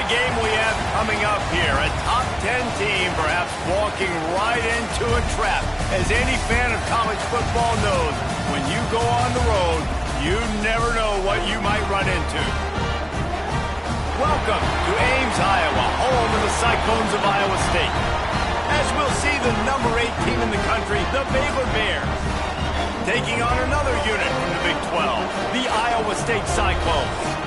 a game we have coming up here. A top 10 team perhaps walking right into a trap. As any fan of college football knows, when you go on the road, you never know what you might run into. Welcome to Ames, Iowa, home of the Cyclones of Iowa State. As we'll see the number 8 team in the country, the Baylor Bears, taking on another unit from the Big 12, the Iowa State Cyclones.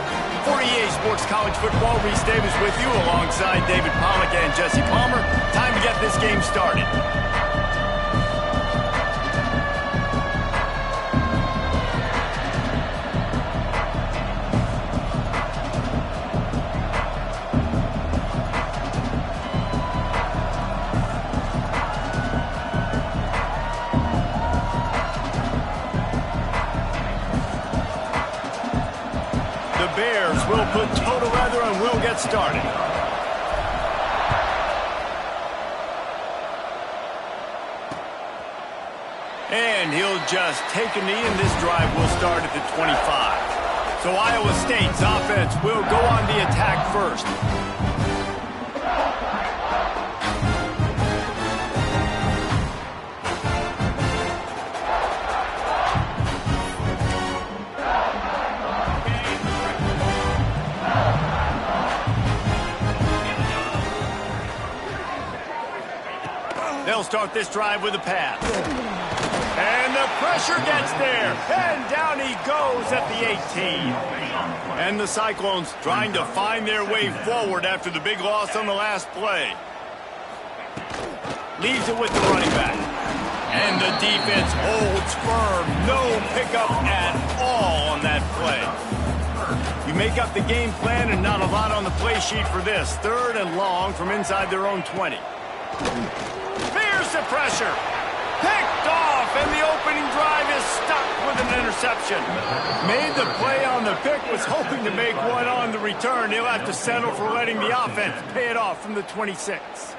For EA Sports College Football, Reese Davis with you alongside David Pollack and Jesse Palmer. Time to get this game started. We'll put toe to leather and we'll get started. And he'll just take a knee, and this drive will start at the 25. So Iowa State's offense will go on the attack first. They'll start this drive with a pass. And the pressure gets there. And down he goes at the 18. And the Cyclones trying to find their way forward after the big loss on the last play. Leaves it with the running back. And the defense holds firm. No pickup at all on that play. You make up the game plan and not a lot on the play sheet for this. 3rd and long from inside their own 20. Fears the pressure. Picked off, and the opening drive is stuck with an interception. Made the play on the pick, was hoping to make one on the return. He'll have to settle for letting the offense pay it off from the 26.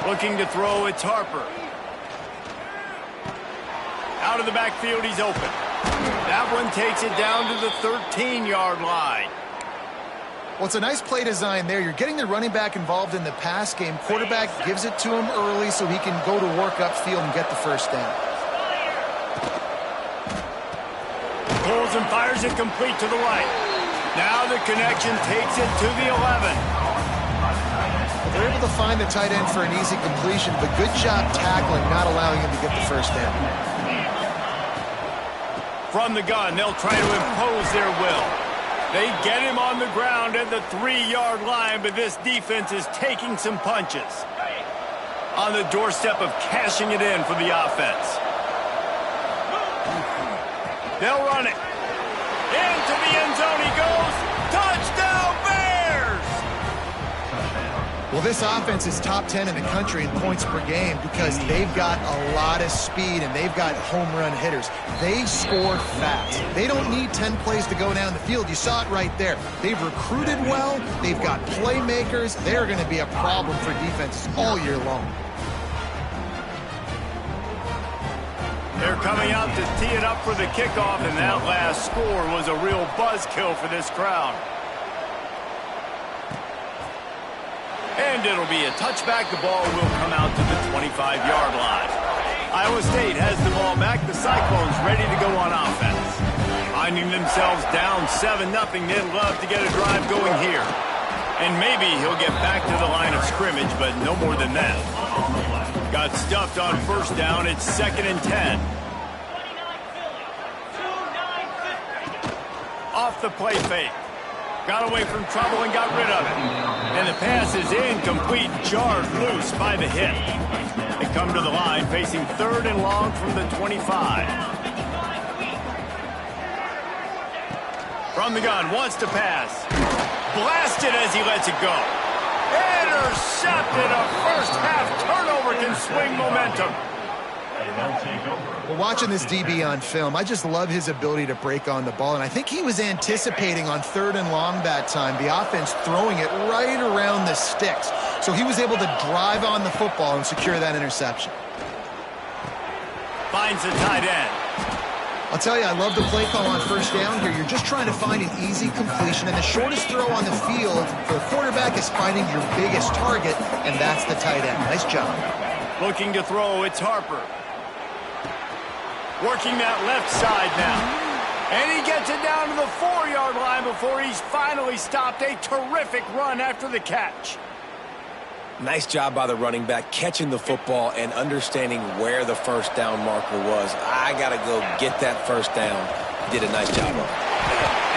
Looking to throw, it's Harper. Out of the backfield, he's open. That one takes it down to the 13-yard line. Well, it's a nice play design there. You're getting the running back involved in the pass game. Quarterback gives it to him early so he can go to work upfield and get the first down. Pulls and fires it complete to the right. Now the connection takes it to the 11. They're able to find the tight end for an easy completion, but good job tackling, not allowing him to get the first down. From the gun, they'll try to impose their will. They get him on the ground at the 3-yard line, but this defense is taking some punches. On the doorstep of cashing it in for the offense. They'll run it. Into the end zone he goes. Touchdown, Bears! Well, this offense is top 10 in the country in points per game because they've got a lot of speed and they've got home run hitters. They score fast. They don't need 10 plays to go down the field. You saw it right there. They've recruited well. They've got playmakers. They're going to be a problem for defenses all year long. They're coming out to tee it up for the kickoff, and that last score was a real buzzkill for this crowd. And it'll be a touchback. The ball will come out to the 25-yard line. Iowa State has the ball back. The Cyclones ready to go on offense. Finding themselves down 7-0, they'd love to get a drive going here. And maybe he'll get back to the line of scrimmage, but no more than that. Got stuffed on first down. It's 2nd and 10. Off the play fake. Got away from trouble and got rid of it. And the pass is incomplete, jarred loose by the hit. They come to the line facing 3rd and long from the 25. From the gun, wants to pass. Blasted as he lets it go. Intercepted. A first-half turnover can swing momentum. Well, watching this DB on film, I just love his ability to break on the ball, and I think he was anticipating on 3rd and long that time, the offense throwing it right around the sticks. So he was able to drive on the football and secure that interception. Finds the tight end. I'll tell you, I love the play call on first down here. You're just trying to find an easy completion, and the shortest throw on the field for a quarterback is finding your biggest target, and that's the tight end. Nice job. Looking to throw, it's Harper. Working that left side now. And he gets it down to the 4-yard line before he's finally stopped. A terrific run after the catch. Nice job by the running back, catching the football and understanding where the first down marker was. I got to go get that first down. He did a nice job of it.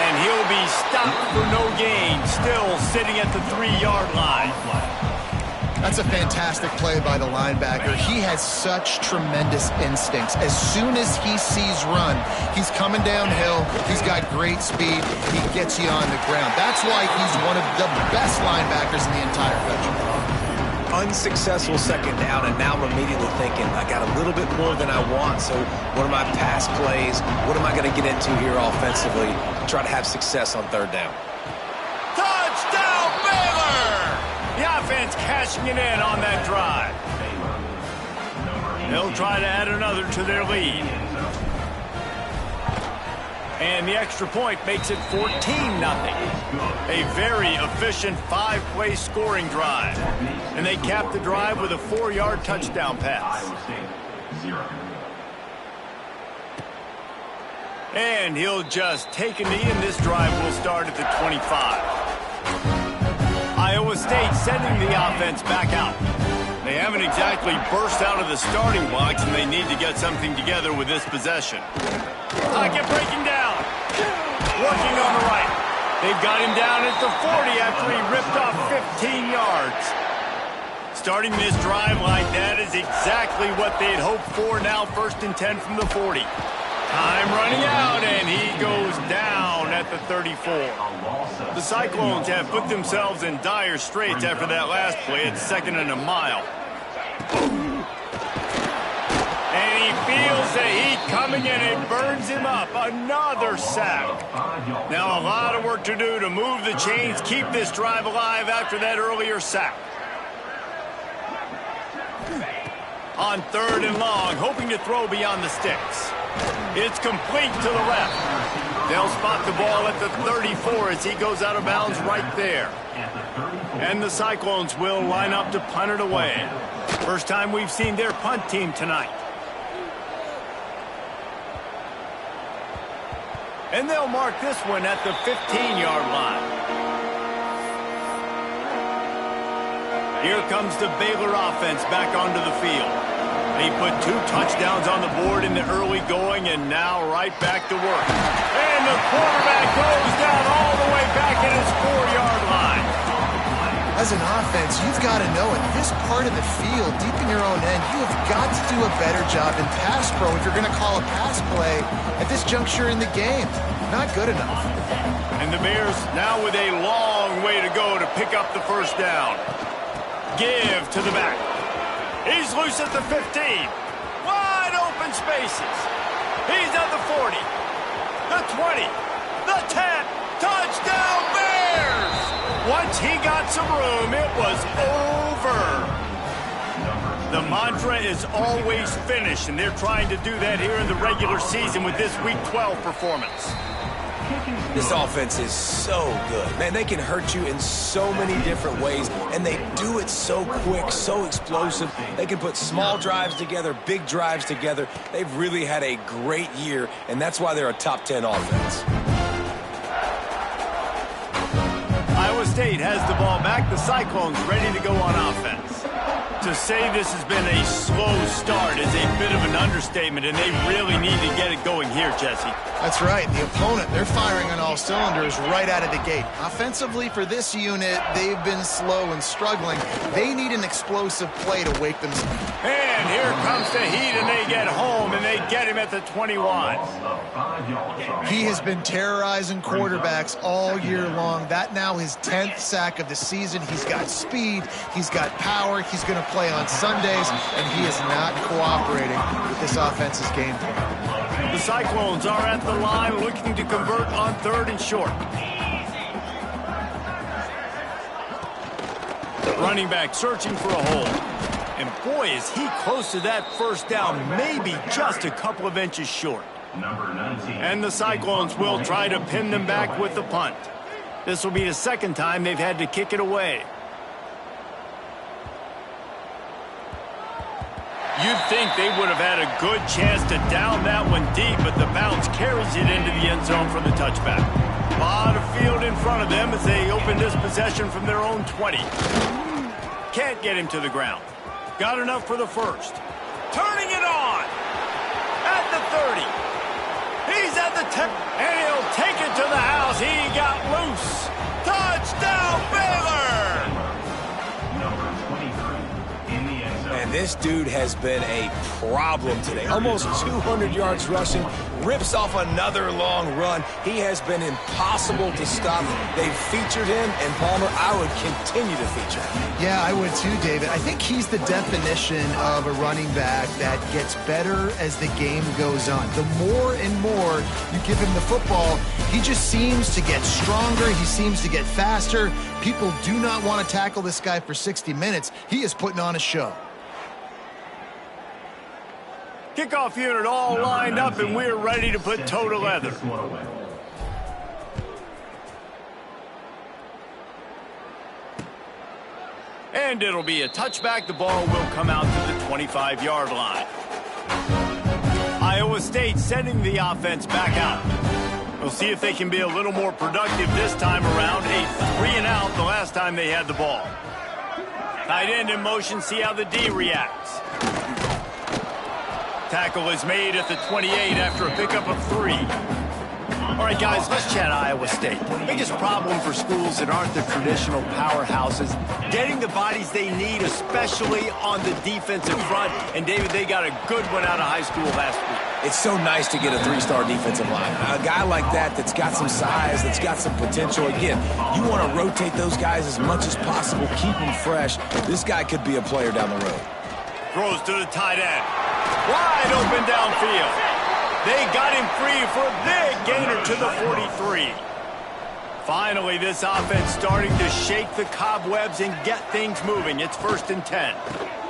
And he'll be stopped for no gain, still sitting at the 3-yard line. That's a fantastic play by the linebacker. He has such tremendous instincts. As soon as he sees run, he's coming downhill. He's got great speed. He gets you on the ground. That's why he's one of the best linebackers in the entire country. Unsuccessful second down, and now I'm immediately thinking, I got a little bit more than I want, so what are my pass plays? What am I going to get into here offensively to try to have success on third down? Touchdown, Baylor! The offense cashing it in on that drive. They'll try to add another to their lead. And the extra point makes it 14-0. A very efficient 5-play scoring drive. And they cap the drive with a 4-yard touchdown pass. And he'll just take a knee, and this drive will start at the 25. Iowa State sending the offense back out. They haven't exactly burst out of the starting blocks, and they need to get something together with this possession. Pocket breaking down. Working on the right. They've got him down at the 40 after he ripped off 15 yards. Starting this drive like that is exactly what they'd hoped for. Now 1st and 10 from the 40. Time running out, and he goes down at the 34. The Cyclones have put themselves in dire straits after that last play. It's 2nd and a mile. And he feels the heat coming in. It burns him up. Another sack. Now a lot of work to do to move the chains, keep this drive alive after that earlier sack. On 3rd and long, hoping to throw beyond the sticks. It's complete to the left. They'll spot the ball at the 34 as he goes out of bounds right there. And the Cyclones will line up to punt it away. First time we've seen their punt team tonight. And they'll mark this one at the 15-yard line. Here comes the Baylor offense back onto the field. They put 2 touchdowns on the board in the early going, and now right back to work. And the quarterback goes down all the way back at his 4-yard line. As an offense, you've got to know at this part of the field, deep in your own end, you have got to do a better job in pass pro if you're going to call a pass play at this juncture in the game. Not good enough. And the Bears now with a long way to go to pick up the first down. Give to the back. He's loose at the 15. Wide open spaces. He's at the 40. The 20. The 10. Touchdown Bears! Once he got some room, it was over. The mantra is always finish, and they're trying to do that here in the regular season with this Week 12 performance. This offense is so good. Man, they can hurt you in so many different ways, and they do it so quick, so explosive. They can put small drives together, big drives together. They've really had a great year, and that's why they're a top 10 offense. Iowa State has the ball back. The Cyclones ready to go on offense. To say this has been a slow start is a bit of an understatement, and they really need to get it going here, Jesse. That's right. The opponent, they're firing on all cylinders right out of the gate. Offensively, for this unit, they've been slow and struggling. They need an explosive play to wake them. And here comes the heat, and they get home, and they get him at the 21. He has been terrorizing quarterbacks all year long. That now his 10th sack of the season. He's got speed. He's got power. He's going to play on Sundays, and he is not cooperating with this offense's game plan. The Cyclones are at the line looking to convert on 3rd and short. Running back searching for a hole. And boy, is he close to that first down, maybe just a couple of inches short. And the Cyclones will try to pin them back with the punt. This will be the second time they've had to kick it away. You'd think they would have had a good chance to down that one deep, but the bounce carries it into the end zone for the touchback. A lot of field in front of them as they open this possession from their own 20. Can't get him to the ground. Got enough for the first. Turning it on. At the 30. He's at the 10. And he'll take it to the house. He got loose. Touchdown, Baylor! And this dude has been a problem today. Almost 200 yards rushing, rips off another long run. He has been impossible to stop. They've featured him, and Palmer, I would continue to feature him. Yeah, I would too, David. I think he's the definition of a running back that gets better as the game goes on. The more and more you give him the football, he just seems to get stronger. He seems to get faster. People do not want to tackle this guy for 60 minutes. He is putting on a show. Kickoff unit all lined up, and we're ready to put toe to leather. And it'll be a touchback. The ball will come out to the 25-yard line. Iowa State sending the offense back out. We'll see if they can be a little more productive this time around. A 3-and-out the last time they had the ball. Tight end in motion, see how the D reacts. Tackle is made at the 28 after a pickup of 3. All right, guys, let's chat Iowa State. Biggest problem for schools that aren't the traditional powerhouses, getting the bodies they need, especially on the defensive front. And, David, they got a good one out of high school last week. It's so nice to get a 3-star defensive line. A guy like that's got some size, that's got some potential. Again, you want to rotate those guys as much as possible, keep them fresh. This guy could be a player down the road. Throws to the tight end. Wide open downfield. They got him free for a big gainer to the 43. Finally, this offense starting to shake the cobwebs and get things moving. It's 1st and 10.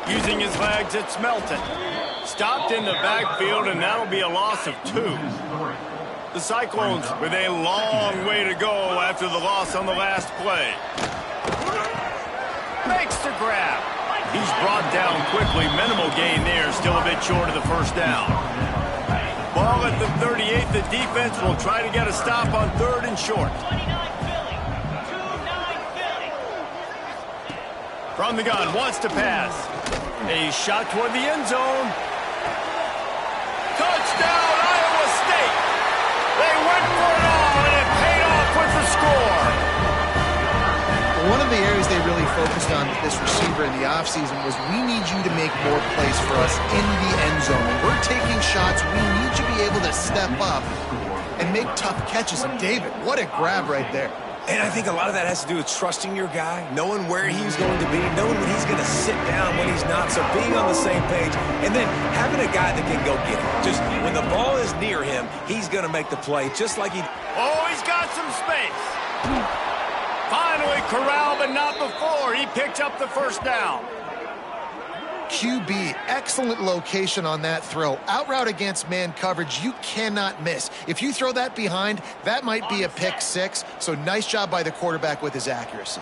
Using his legs, it's Melton. Stopped in the backfield, and that'll be a loss of 2. The Cyclones with a long way to go after the loss on the last play. Makes the grab. He's brought down quickly. Minimal gain there. Still a bit short of the first down. Ball at the 38. The defense will try to get a stop on 3rd and short. From the gun, wants to pass. A shot toward the end zone. Touchdown, Iowa State. They went for it all, and it paid off with the score. One of the areas they really focused on with this receiver in the offseason was we need you to make more plays for us in the end zone. When we're taking shots, we need you to be able to step up and make tough catches. And David, what a grab right there. And I think a lot of that has to do with trusting your guy, knowing where he's going to be, knowing when he's going to sit down, when he's not, so being on the same page, and then having a guy that can go get it. Just when the ball is near him, he's going to make the play, just like he... Oh, he's got some space. Finally corralled, but not before. He picked up the first down. QB, excellent location on that throw. Out route against man coverage, you cannot miss. If you throw that behind, that might be a pick 6. So nice job by the quarterback with his accuracy.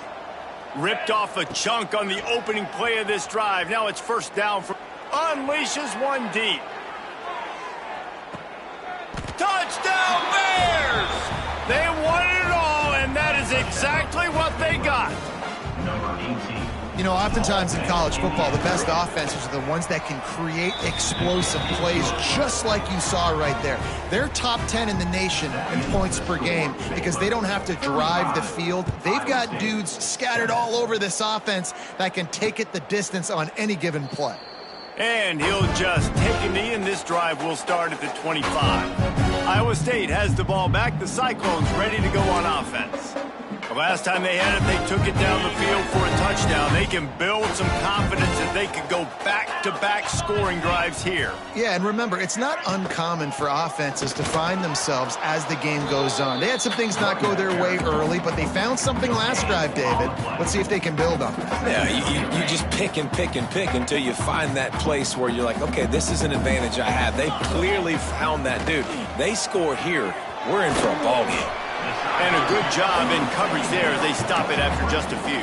Ripped off a chunk on the opening play of this drive. Now it's first down for... Unleashes one deep. Touchdown Bears! They won it all, and that is exactly what they got. You know, oftentimes in college football, the best offenses are the ones that can create explosive plays, just like you saw right there. They're top 10 in the nation in points per game because they don't have to drive the field. They've got dudes scattered all over this offense that can take it the distance on any given play. And he'll just take a knee, and this drive will start at the 25. Iowa State has the ball back. The Cyclones ready to go on offense. A The last time they had it, they took it down the field for a touchdown. They can build some confidence that they could go back-to-back scoring drives here. Yeah, and remember, it's not uncommon for offenses to find themselves as the game goes on. They had some things not go their way early, but they found something last drive, David. Let's see if they can build on that. Yeah, you just pick and pick and pick until you find that place where you're like, okay, this is an advantage I have. They clearly found that dude. They score here, we're in for a ball game. And a good job in coverage there as they stop it after just a few.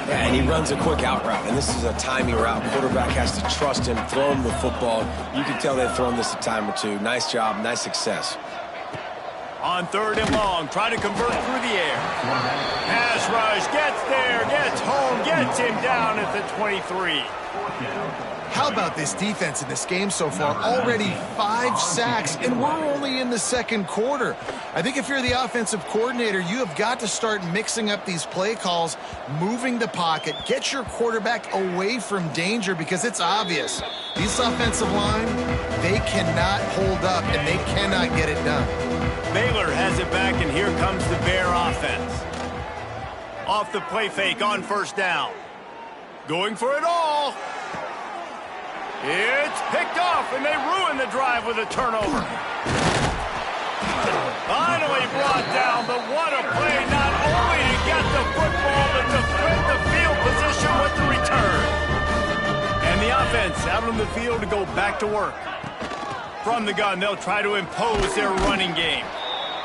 Yeah, and he runs a quick out route, and this is a timing route. Quarterback has to trust him, throw him the football. You can tell they've thrown this a time or two. Nice job, nice success. On 3rd and long, try to convert through the air. Pass rush, gets there, gets home, gets him down at the 23. How about this defense in this game so far? Already 5 sacks, and we're only in the second quarter. I think if you're the offensive coordinator, you have got to start mixing up these play calls, moving the pocket, get your quarterback away from danger because it's obvious. This offensive line, they cannot hold up, and they cannot get it done. Baylor has it back, and here comes the Bear offense. Off the play fake on 1st down. Going for it all. It's picked off, and they ruin the drive with a turnover. Finally brought down, but what a play, not only to get the football, but to flip the field position with the return. And the offense out on the field to go back to work. From the gun, they'll try to impose their running game.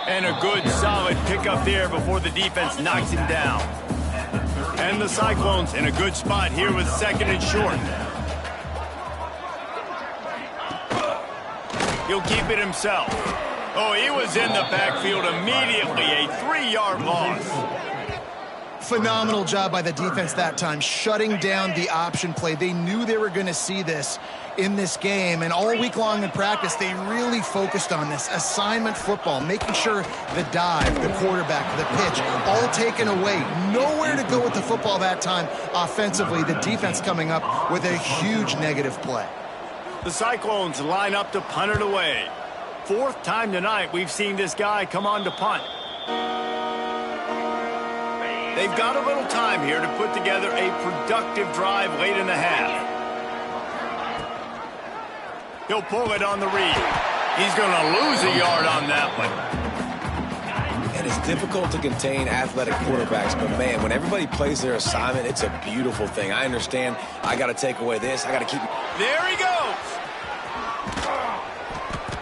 And a good, solid pickup there before the defense knocks him down. And the Cyclones in a good spot here with 2nd and short. He'll keep it himself. Oh, he was in the backfield immediately. A 3-yard loss. Phenomenal job by the defense that time, shutting down the option play. They knew they were going to see this in this game, and all week long in practice, they really focused on this assignment football, making sure the dive, the quarterback, the pitch, all taken away. Nowhere to go with the football that time offensively. The defense coming up with a huge negative play. The Cyclones line up to punt it away. 4th time tonight we've seen this guy come on to punt. They've got a little time here to put together a productive drive late in the half. He'll pull it on the read. He's going to lose a yard on that one. And it's difficult to contain athletic quarterbacks, but man, when everybody plays their assignment, it's a beautiful thing. I understand I got to take away this. I got to keep... There he goes.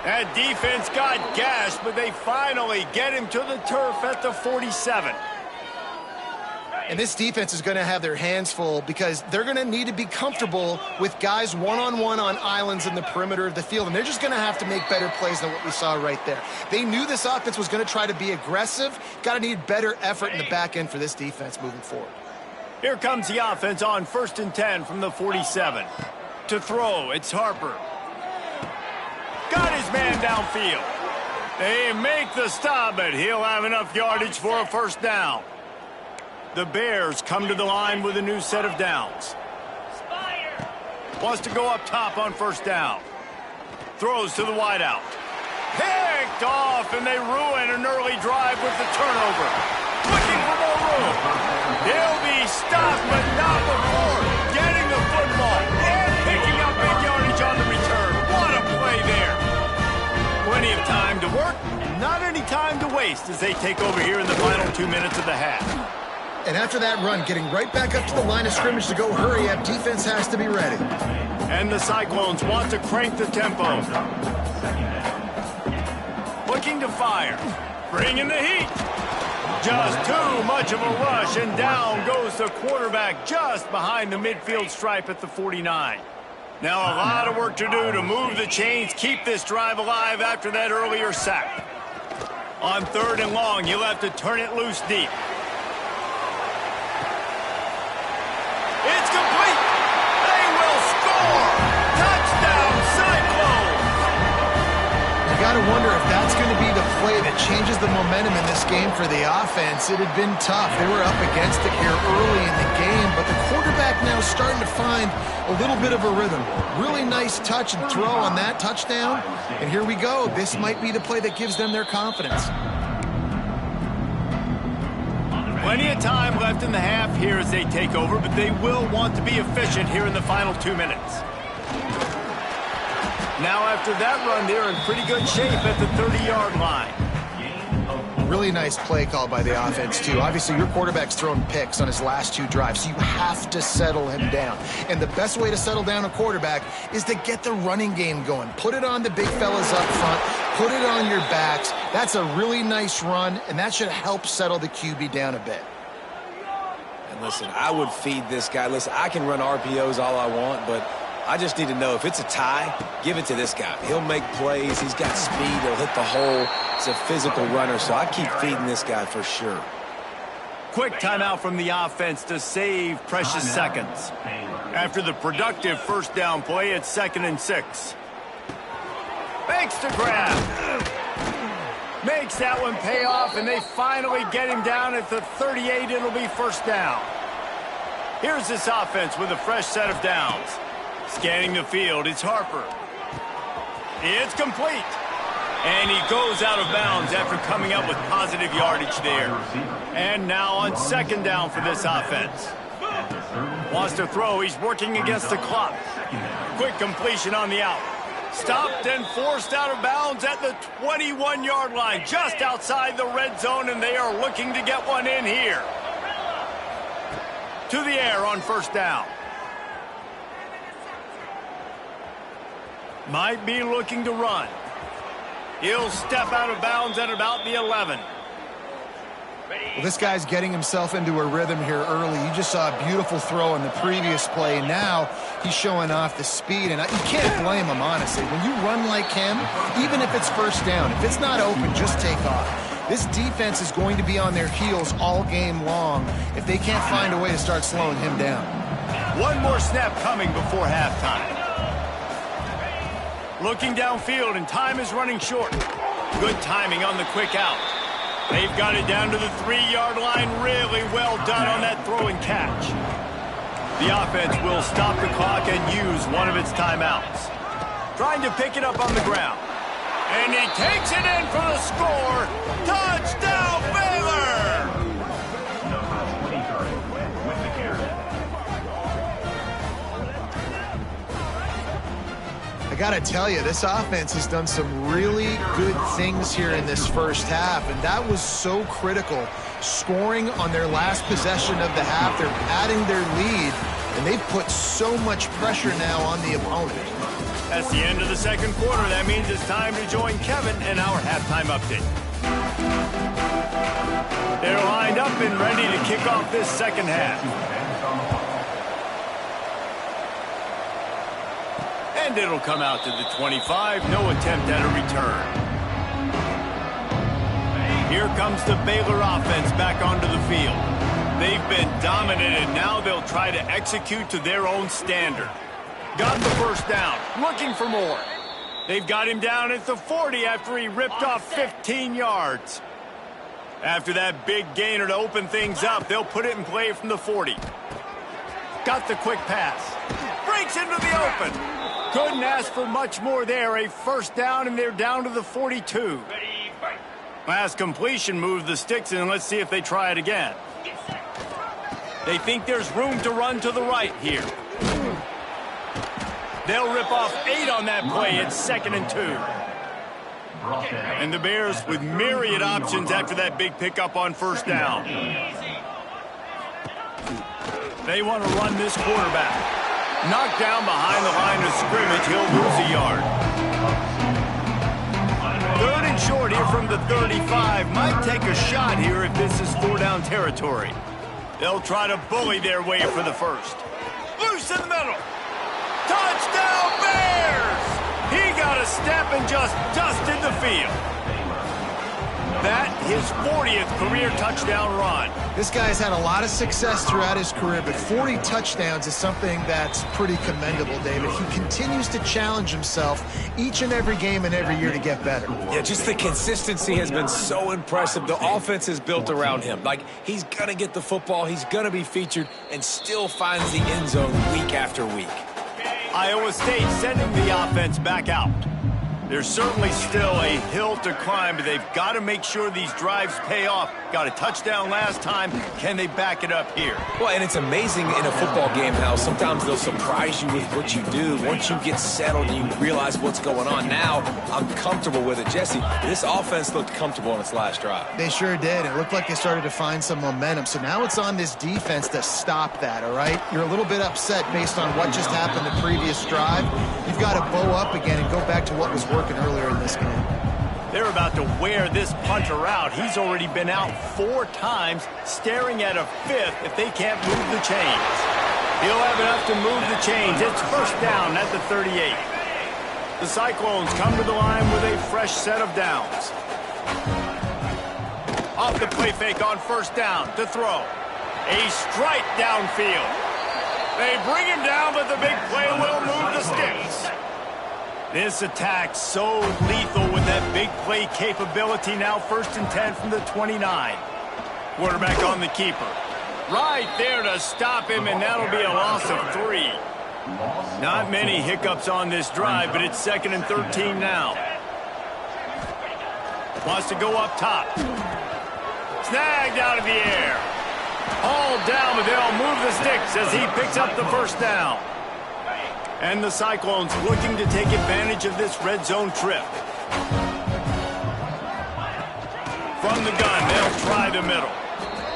That defense got gashed, but they finally get him to the turf at the 47. And this defense is going to have their hands full because they're going to need to be comfortable with guys one-on-one on islands in the perimeter of the field. And they're just going to have to make better plays than what we saw right there. They knew this offense was going to try to be aggressive. Got to need better effort in the back end for this defense moving forward. Here comes the offense on 1st and 10 from the 47. To throw, it's Harper. Got his man downfield. They make the stop, but he'll have enough yardage for a 1st down. The Bears come to the line with a new set of downs. Wants to go up top on 1st down. Throws to the wideout. Picked off, and they ruin an early drive with the turnover. Looking for more room. They'll be stopped, but not before getting the football and picking up big yardage on the return. What a play there. Plenty of time to work, and not any time to waste as they take over here in the final 2 minutes of the half. And after that run, getting right back up to the line of scrimmage to go hurry up, defense has to be ready. And the Cyclones want to crank the tempo. Looking to fire. Bringing the heat. Just too much of a rush, and down goes the quarterback just behind the midfield stripe at the 49. Now a lot of work to do to move the chains, keep this drive alive after that earlier sack. On 3rd and long, he'll have to turn it loose deep. It's complete. They will score. Touchdown, Cyclones. You got to wonder if that's going to be the play that changes the momentum in this game for the offense. It had been tough. They were up against it here early in the game, but the quarterback now starting to find a little bit of a rhythm. Really nice touch and throw on that touchdown. And here we go. This might be the play that gives them their confidence. Plenty of time left in the half here as they take over, but they will want to be efficient here in the final 2 minutes. Now after that run, they're in pretty good shape at the 30-yard line. Really nice play call by the offense, too. Obviously, your quarterback's thrown picks on his last 2 drives, so you have to settle him down. And the best way to settle down a quarterback is to get the running game going. Put it on the big fellas up front. Put it on your backs. That's a really nice run, and that should help settle the QB down a bit. And listen, I would feed this guy. Listen, I can run RPOs all I want, but I just need to know if it's a tie, give it to this guy. He'll make plays. He's got speed. He'll hit the hole. He's a physical runner, so I keep feeding this guy for sure. Quick timeout from the offense to save precious seconds. After the productive first down play, it's 2nd and 6. Makes the grab. Makes that one pay off, and they finally get him down at the 38. It'll be first down. Here's this offense with a fresh set of downs. Scanning the field, it's Harper. It's complete. And he goes out of bounds after coming up with positive yardage there. And now on 2nd down for this offense. Wants to throw, he's working against the clock. Quick completion on the out. Stopped and forced out of bounds at the 21-yard line, just outside the red zone, and they are looking to get one in here. To the air on first down. Might be looking to run. He'll step out of bounds at about the 11. Well, this guy's getting himself into a rhythm here early. You just saw a beautiful throw in the previous play. Now he's showing off the speed, and you can't blame him, honestly. When you run like him, even if it's first down, if it's not open, just take off. This defense is going to be on their heels all game long if they can't find a way to start slowing him down. One more snap coming before halftime. Looking downfield, and time is running short. Good timing on the quick out. They've got it down to the 3-yard line. Really well done on that throw and catch. The offense will stop the clock and use one of its timeouts. Trying to pick it up on the ground. And he takes it in for the score. Touchdown, Baylor! I got to tell you, this offense has done some really good things here in this first half, and that was so critical. Scoring on their last possession of the half, they're adding their lead, and they've put so much pressure now on the opponent. That's the end of the second quarter. That means it's time to join Kevin in our halftime update. They're lined up and ready to kick off this second half. And it'll come out to the 25. No attempt at a return. Here comes the Baylor offense back onto the field. They've been dominated. Now they'll try to execute to their own standard. Got the first down. Looking for more. They've got him down at the 40 after he ripped off 15 yards. After that big gainer to open things up, they'll put it in play from the 40. Got the quick pass. Breaks into the open. Couldn't ask for much more there. A first down, and they're down to the 42. Last completion moved the sticks, and let's see if they try it again. They think there's room to run to the right here. They'll rip off 8 on that play. It's 2nd and 2. And the Bears with myriad options after that big pickup on first down. They want to run this quarterback. Knocked down behind the line of scrimmage, he'll lose a yard. 3rd and short here from the 35. Might take a shot here if this is 4-down territory. They'll try to bully their way for the first. Loose in the middle. Touchdown, Bears! He got a step and just dusted the field. That, his 40th career touchdown run. This guy's had a lot of success throughout his career, but 40 touchdowns is something that's pretty commendable, David. He continues to challenge himself each and every game and every year to get better. Yeah, just the consistency has been so impressive. The offense is built around him. Like, he's going to get the football, he's going to be featured, and still finds the end zone week after week. Iowa State sending the offense back out. There's certainly still a hill to climb, but they've got to make sure these drives pay off. Got a touchdown last time. Can they back it up here? Well, and it's amazing in a football game how sometimes they'll surprise you with what you do. Once you get settled and you realize what's going on, now I'm comfortable with it. Jesse, this offense looked comfortable on its last drive. They sure did. It looked like they started to find some momentum. So now it's on this defense to stop that, all right? You're a little bit upset based on what just happened the previous drive. You've got to bow up again and go back to what was working earlier in this game. They're about to wear this punter out. He's already been out 4 times, staring at a 5th if they can't move the chains. He'll have enough to move the chains. It's first down at the 38. The Cyclones come to the line with a fresh set of downs. Off the play fake on first down to throw. A strike downfield. They bring him down, but the big play will move the sticks. This attack so lethal with that big play capability. Now first and 10 from the 29. Quarterback on the keeper. Right there to stop him, and that'll be a loss of 3. Not many hiccups on this drive, but it's 2nd and 13 now. Wants to go up top. Snagged out of the air. Hauled down, but they'll move the sticks as he picks up the first down. And the Cyclones looking to take advantage of this red zone trip. From the gun, they'll try the middle.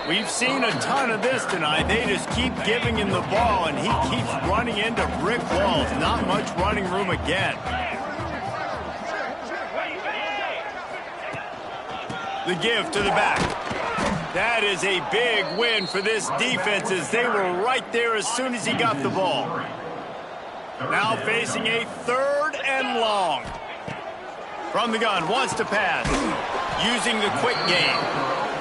We've seen a ton of this tonight. They just keep giving him the ball, and he keeps running into brick walls. Not much running room again. The give to the back. That is a big win for this defense as they were right there as soon as he got the ball. Now facing a 3rd and long. From the gun, wants to pass. Using the quick game.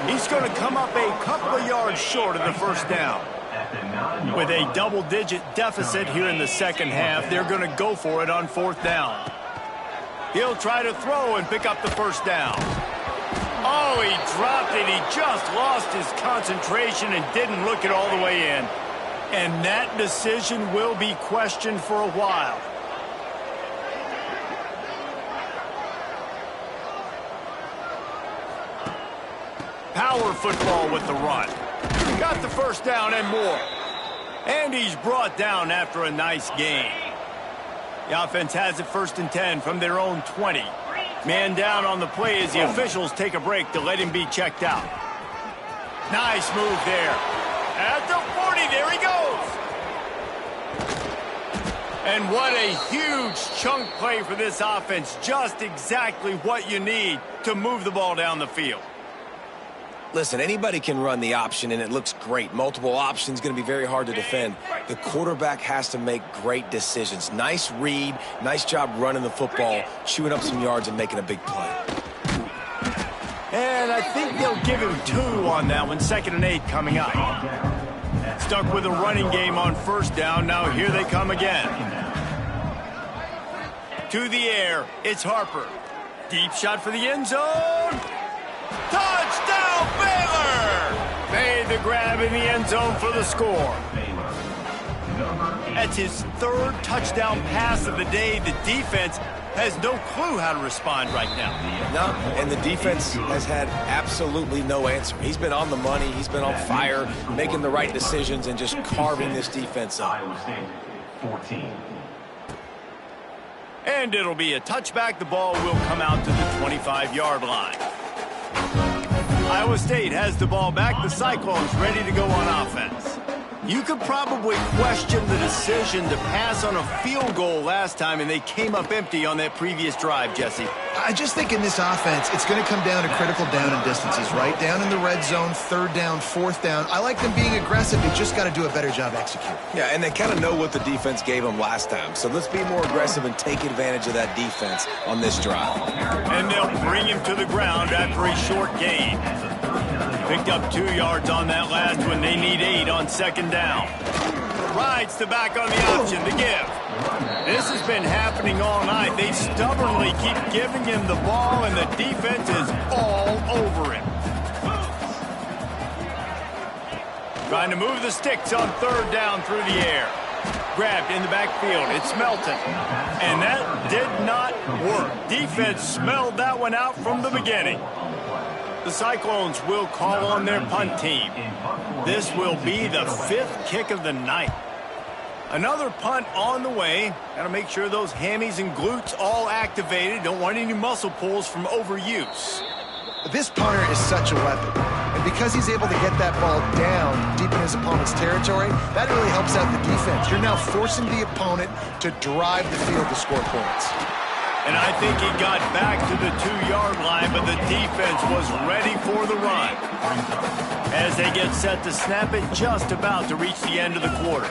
He's going to come up a couple of yards short of the first down. With a double-digit deficit here in the second half, they're going to go for it on 4th down. He'll try to throw and pick up the first down. Oh, he dropped it. He just lost his concentration and didn't look it all the way in. And that decision will be questioned for a while. Power football with the run. Got the first down and more. And he's brought down after a nice gain. The offense has it 1st and 10 from their own 20. Man down on the play as the officials take a break to let him be checked out. Nice move there. At the 40, there he goes. And what a huge chunk play for this offense. Just exactly what you need to move the ball down the field. Listen, anybody can run the option, and it looks great. Multiple options, going to be very hard to defend. The quarterback has to make great decisions. Nice read, nice job running the football, chewing up some yards and making a big play. And I think they'll give him 2 on that one. 2nd and 8 coming up. Stuck with a running game on first down. Now here they come again. To the air, it's Harper. Deep shot for the end zone. Touchdown, Baylor! Made the grab in the end zone for the score. That's his 3rd touchdown pass of the day. The defense has no clue how to respond right now. No, and the defense has had absolutely no answer. He's been on the money. He's been on fire, making the right decisions and just carving this defense up. And it'll be a touchback. The ball will come out to the 25-yard line. Iowa State has the ball back. The Cyclones ready to go on offense. You could probably question the decision to pass on a field goal last time, and they came up empty on that previous drive, Jesse. I just think in this offense, it's going to come down to critical down and distances, right? Down in the red zone, 3rd down, 4th down. I like them being aggressive. They just got to do a better job executing. Yeah, and they kind of know what the defense gave them last time. So let's be more aggressive and take advantage of that defense on this drive. And they'll bring him to the ground after a short gain. Picked up 2 yards on that last one. They need 8 on 2nd down. Rides the back on the option, the give. This has been happening all night. They stubbornly keep giving him the ball, and the defense is all over him. Trying to move the sticks on 3rd down through the air. Grabbed in the backfield. It's Melton. And that did not work. Defense smelled that one out from the beginning. The Cyclones will call on their punt team. This will be the 5th kick of the night. Another punt on the way. Got to make sure those hammies and glutes all activated. Don't want any muscle pulls from overuse. This punter is such a weapon. And because he's able to get that ball down deep in his opponent's territory, that really helps out the defense. You're now forcing the opponent to drive the field to score points. And I think he got back to the 2-yard line, but the defense was ready for the run. As they get set to snap it, just about to reach the end of the quarter.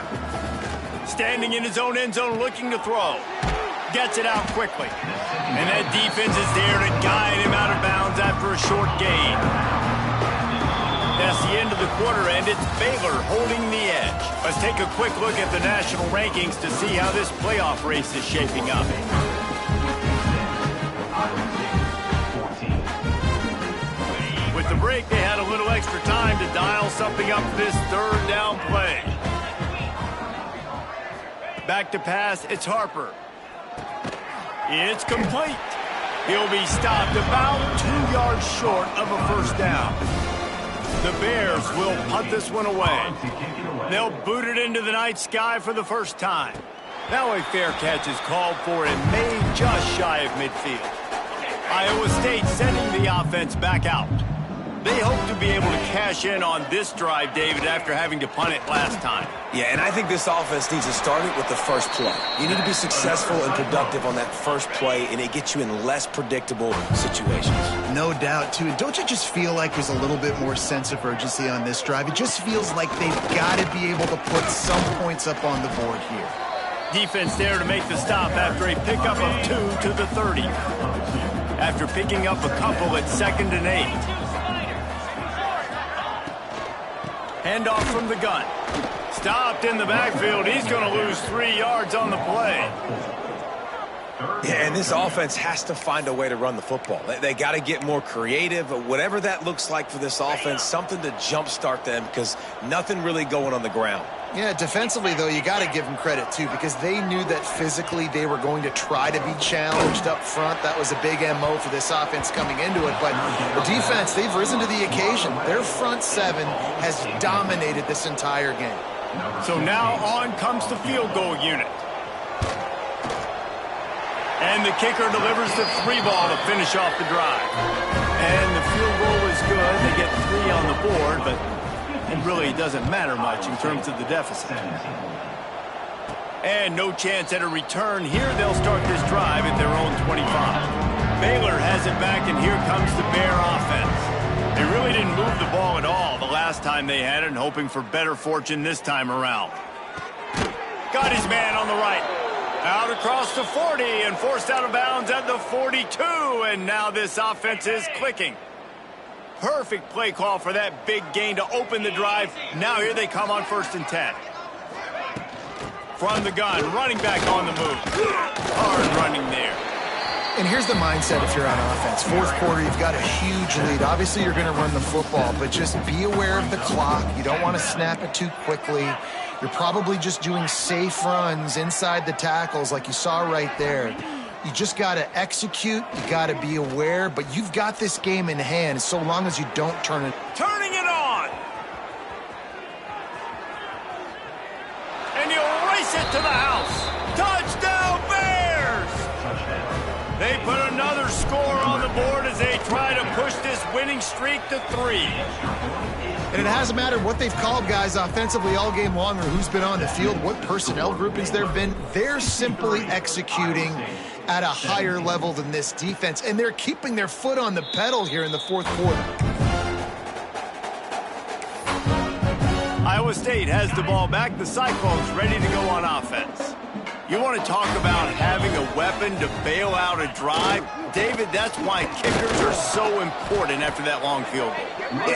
Standing in his own end zone, looking to throw. Gets it out quickly. And that defense is there to guide him out of bounds after a short gain. That's the end of the quarter, and it's Baylor holding the edge. Let's take a quick look at the national rankings to see how this playoff race is shaping up. With the break, they had a little extra time to dial something up for this 3rd down play. Back to pass, it's Harper. It's complete. He'll be stopped about 2 yards short of a 1st down. The Bears will punt this one away. They'll boot it into the night sky for the first time. Now a fair catch is called for and made just shy of midfield. Iowa State sending the offense back out. They hope to be able to cash in on this drive, David, after having to punt it last time. Yeah, and I think this offense needs to start it with the first play. You need to be successful and productive on that first play, and it gets you in less predictable situations. No doubt, too. And don't you just feel like there's a little bit more sense of urgency on this drive? It just feels like they've got to be able to put some points up on the board here. Defense there to make the stop after a pickup of 2 to the 30. After picking up a couple at 2nd and 8. Handoff from the gun. Stopped in the backfield. He's going to lose 3 yards on the play. Yeah, and this offense has to find a way to run the football. They got to get more creative. Whatever that looks like for this offense, something to jumpstart them because nothing really going on the ground. Yeah, defensively, though, you got to give them credit, too, because they knew that physically they were going to try to be challenged up front. That was a big MO for this offense coming into it. But the defense, they've risen to the occasion. Their front 7 has dominated this entire game. So now on comes the field goal unit. And the kicker delivers the 3 ball to finish off the drive. And the field goal is good. They get 3 on the board, but it really doesn't matter much in terms of the deficit. And no chance at a return here. They'll start this drive at their own 25. Baylor has it back, and here comes the Bear offense. They really didn't move the ball at all the last time they had it, and hoping for better fortune this time around. Got his man on the right. Out across the 40 and forced out of bounds at the 42. And now this offense is clicking. Perfect play call for that big gain to open the drive. Now here they come on 1st and 10. From the gun, running back on the move. Hard running there. And here's the mindset if you're on offense. 4th quarter, you've got a huge lead. Obviously, you're going to run the football, but just be aware of the clock. You don't want to snap it too quickly. You're probably just doing safe runs inside the tackles like you saw right there. You just got to execute. You got to be aware, but you've got this game in hand so long as you don't turn it. Turning it on. And he'll race it to the house. Touchdown, Bears! They put another score on the board as they try to push this winning streak to 3. And it hasn't mattered what they've called guys offensively all game long or who's been on the field, what personnel groupings there have been. They're simply executing at a higher level than this defense, and they're keeping their foot on the pedal here in the 4th quarter. Iowa State has the ball back. The Cyclones ready to go on offense. You want to talk about having a weapon to bail out a drive? David, that's why kickers are so important after that long field goal.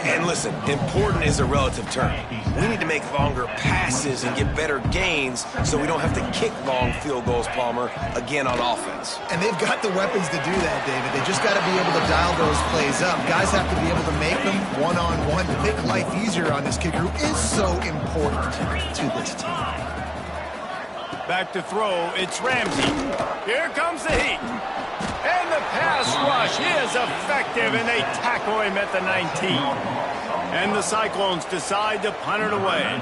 And listen, important is a relative term. We need to make longer passes and get better gains so we don't have to kick long field goals, Palmer, again on offense. And they've got the weapons to do that, David. They just got to be able to dial those plays up. Guys have to be able to make them one-on-one to make life easier on this kicker who is so important to this team. Back to throw, it's Ramsey. Here comes the heat. And the pass rush is effective, and they tackle him at the 19. And the Cyclones decide to punt it away.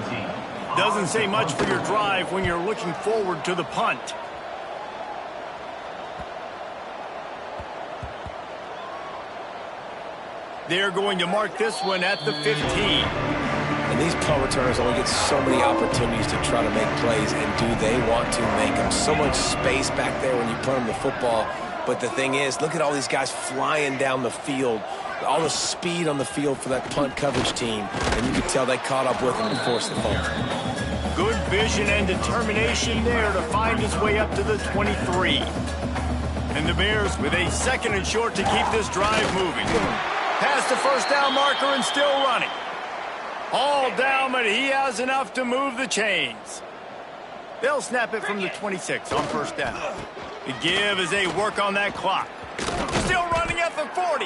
Doesn't say much for your drive when you're looking forward to the punt. They're going to mark this one at the 15. And these punt returners only get so many opportunities to try to make plays, and do they want to make them? So much space back there when you punt them the football. But the thing is, look at all these guys flying down the field, all the speed on the field for that punt coverage team, and you can tell they caught up with them and forced the fumble. Good vision and determination there to find his way up to the 23. And the Bears with a 2nd and short to keep this drive moving. Past the first down marker and still running. All down, but he has enough to move the chains. They'll snap it from the 26 on first down. The give as they work on that clock. Still running at the 40.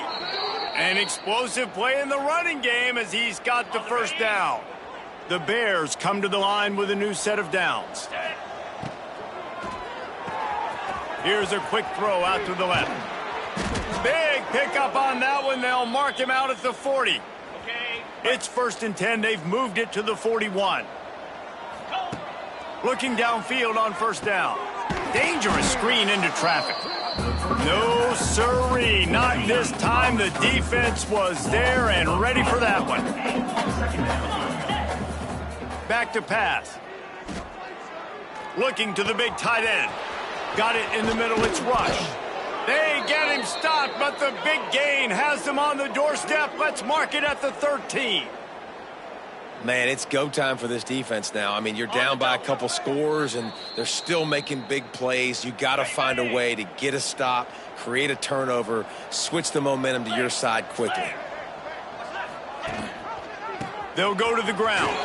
An explosive play in the running game as he's got the first down. The Bears come to the line with a new set of downs. Here's a quick throw out to the left. Big pickup on that one. They'll mark him out at the 40. It's 1st and 10. They've moved it to the 41. Looking downfield on first down. Dangerous screen into traffic. No sirree, not this time. The defense was there and ready for that one. Back to pass. Looking to the big tight end. Got it in the middle, it's Rush. They get him stopped, but the big gain has them on the doorstep. Let's mark it at the 13. Man, it's go time for this defense now. I mean, you're down by a couple scores, and they're still making big plays. You got to find a way to get a stop, create a turnover, switch the momentum to your side quickly. They'll go to the ground.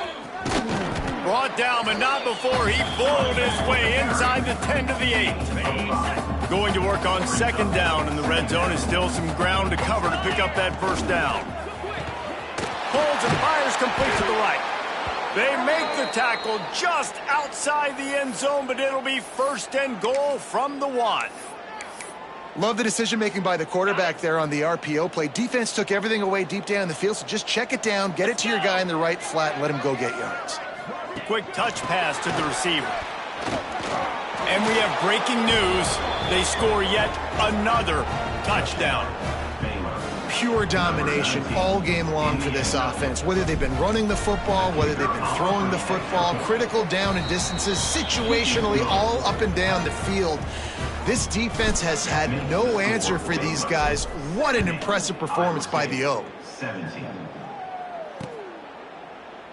Brought down, but not before he bowled his way inside the 10 to the 8. Going to work on 2nd down in the red zone. Is still some ground to cover to pick up that first down. Pulls and fires complete to the right. They make the tackle just outside the end zone, but it'll be 1st and goal from the 1. Love the decision-making by the quarterback there on the RPO play. Defense took everything away deep down the field, so just check it down, get it to your guy in the right flat, and let him go get yards. Quick touch pass to the receiver. And we have breaking news. They score yet another touchdown. Pure domination all game long for this offense. Whether they've been running the football, whether they've been throwing the football, critical down and distances, situationally all up and down the field. This defense has had no answer for these guys. What an impressive performance by the O.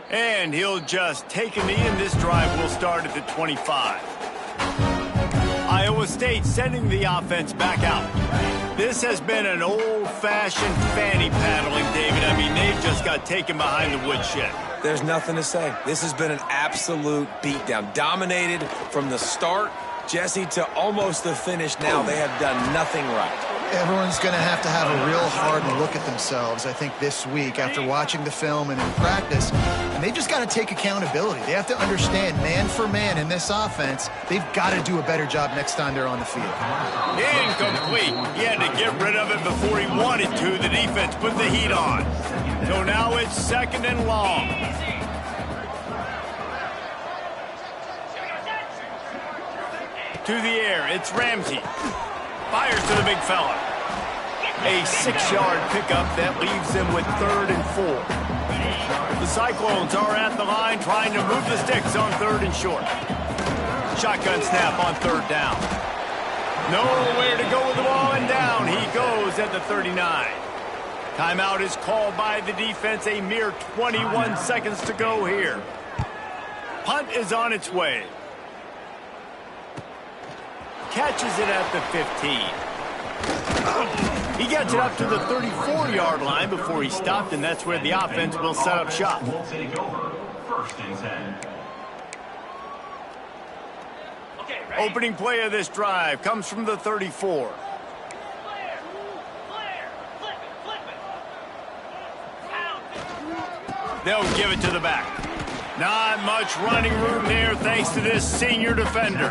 And he'll just take a knee, and this drive will start at the 25. Iowa State sending the offense back out. This has been an old-fashioned fanny paddling, David. I mean, they've just got taken behind the woodshed. There's nothing to say. This has been an absolute beatdown. Dominated from the start, Jesse, to almost the finish now. They have done nothing right. Everyone's going to have a real hard look at themselves, I think, this week after watching the film and in practice. And they've just got to take accountability. They have to understand, man for man in this offense, they've got to do a better job next time they're on the field. Incomplete. He had to get rid of it before he wanted to. The defense put the heat on. So now it's 2nd and long. To the air, it's Ramsey. Fires to the big fella. A 6-yard pickup that leaves them with 3rd and 4. The Cyclones are at the line trying to move the sticks on 3rd and short. Shotgun snap on 3rd down. Nowhere to go with the ball, and down he goes at the 39. Timeout is called by the defense. A mere 21 seconds to go here. Punt is on its way. Catches it at the 15. He gets it up to the 34-yard line before he stopped, and that's where the offense will set up shop. We'll take over 1st and 10. Opening play of this drive comes from the 34. They'll give it to the back. Not much running room there thanks to this senior defender.